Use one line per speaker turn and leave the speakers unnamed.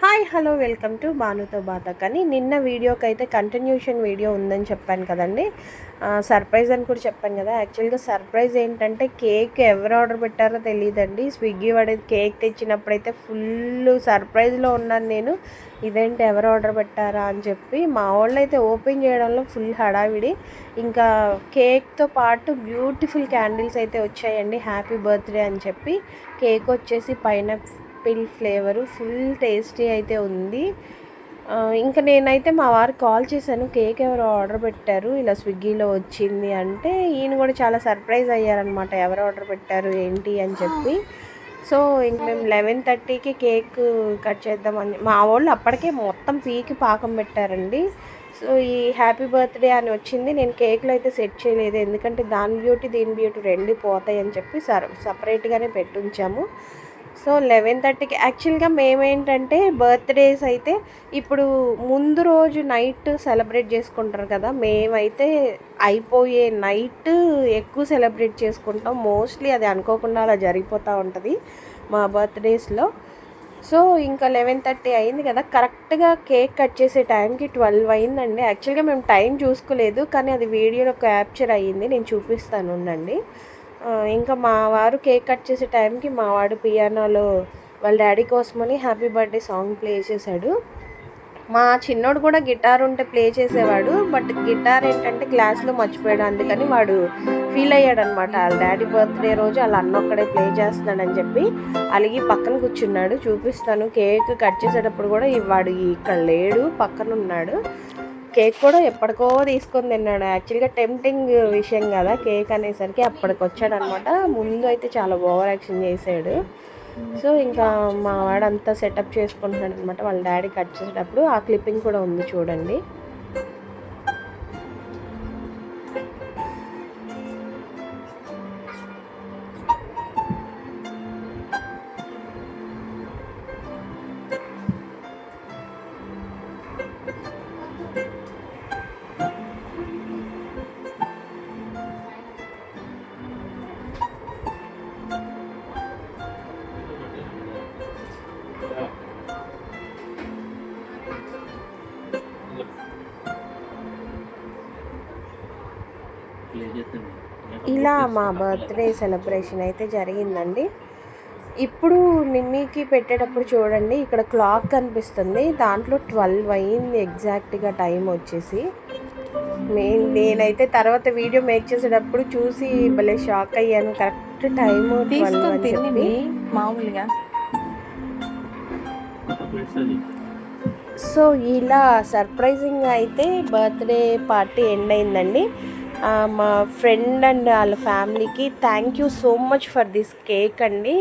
Hi hello welcome to బానుతో బాత. కానీ నిన్న వీడియోకి అయితే కంటిన్యూషన్ వీడియో ఉందని చెప్పాను కదండి. సర్ప్రైజ్ అని కూడా చెప్పాను కదా. యాక్చువల్గా సర్ప్రైజ్ ఏంటంటే కేక్ ఎవరు ఆర్డర్ పెట్టారో తెలియదండి. స్విగ్గీ వాడి కేక్ తెచ్చినప్పుడైతే ఫుల్ సర్ప్రైజ్లో ఉన్నాను నేను. ఇదేంటి ఎవరు ఆర్డర్ పెట్టారా అని చెప్పి మా వాళ్ళు అయితే ఓపెన్ చేయడంలో ఫుల్ హడావిడి. ఇంకా కేక్తో పాటు బ్యూటిఫుల్ క్యాండిల్స్ అయితే వచ్చాయండి. హ్యాపీ బర్త్డే అని చెప్పి కేక్ వచ్చేసి పైనాపిల్ ఫ్లేవరు ఫుల్ టేస్టీ అయితే ఉంది. ఇంకా నేనైతే మా వారికి కాల్ చేశాను, కేక్ ఎవరో ఆర్డర్ పెట్టారు ఇలా స్విగ్గీలో వచ్చింది అంటే ఈయన కూడా చాలా సర్ప్రైజ్ అయ్యారనమాట, ఎవరు ఆర్డర్ పెట్టారు ఏంటి అని చెప్పి. సో ఇంక మేము 11:30కి కేక్ కట్ చేద్దామని మా వాళ్ళు అప్పటికే మొత్తం పీకి పాకం పెట్టారండి. సో ఈ హ్యాపీ బర్త్డే అని వచ్చింది. నేను కేక్లో అయితే సెట్ చేయలేదు, ఎందుకంటే దాని బ్యూటీ దీని బ్యూటీ రెండు పోతాయి అని చెప్పి సపరేట్గానే పెట్టుంచాము. సో 11:30కి యాక్చువల్గా మేమేంటంటే బర్త్డేస్ అయితే ఇప్పుడు ముందు రోజు నైట్ సెలబ్రేట్ చేసుకుంటారు కదా, మేమైతే అయిపోయే నైట్ ఎక్కువ సెలబ్రేట్ చేసుకుంటాం. మోస్ట్లీ అది అనుకోకుండా అలా జరిగిపోతూ ఉంటుంది మా బర్త్డేస్లో. సో ఇంకా 11:30 అయింది కదా, కరెక్ట్గా కేక్ కట్ చేసే టైంకి 12 అయిందండి. యాక్చువల్గా మేము టైం చూసుకోలేదు, కానీ అది వీడియోలో క్యాప్చర్ అయ్యింది, నేను చూపిస్తాను ఉండండి. ఇంకా మా వారు కేక్ కట్ చేసే టైంకి మా వాడు పియానోలో వాళ్ళ డాడీ కోసమని హ్యాపీ బర్త్డే సాంగ్ ప్లే చేశాడు. మా చిన్నోడు కూడా గిటార్ ఉంటే ప్లే చేసేవాడు, బట్ గిటార్ ఏంటంటే క్లాస్లో మర్చిపోయాడు, అందుకని వాడు ఫీల్ అయ్యాడు అనమాట. వాళ్ళ డాడీ బర్త్డే రోజు వాళ్ళ అన్న ఒక్కడే ప్లే చేస్తున్నాడని చెప్పి అలిగి పక్కన కూర్చున్నాడు. చూపిస్తాను, కేక్ కట్ చేసేటప్పుడు కూడా వాడు ఇక్కడ లేడు, పక్కన ఉన్నాడు. కేక్ కూడా ఎప్పటికో తీసుకొని తిన్నాడు. యాక్చువల్గా టెంప్టింగ్ విషయం కదా కేక్ అనేసరికి, అప్పటికి వచ్చాడు అనమాట. ముందు అయితే చాలా ఓవర్ యాక్షన్ చేసాడు. సో ఇంకా మా వాడంతా సెటప్ చేసుకుంటున్నాడు అనమాట. వాళ్ళ డాడీ కట్ చేసేటప్పుడు ఆ క్లిప్పింగ్ కూడా ఉంది చూడండి. ఇలా మా బర్త్డే సెలబ్రేషన్ అయితే జరిగిందండి. ఇప్పుడు నిమ్మీకి పెట్టేటప్పుడు చూడండి, ఇక్కడ క్లాక్ కనిపిస్తుంది, దాంట్లో 12 అయింది ఎగ్జాక్ట్గా టైం వచ్చేసి. నేనైతే తర్వాత వీడియో మేక్ చేసేటప్పుడు చూసి భలే షాక్ అయ్యాను, కరెక్ట్ టైము 12 అని చెప్పి.
మామూలుగా
సో ఇలా సర్ప్రైజింగ్గా అయితే బర్త్డే పార్టీ ఎండ్ అయిందండి. మా ఫ్రెండ్ అండ్ వాళ్ళ ఫ్యామిలీకి thank you so much for this cake అండి.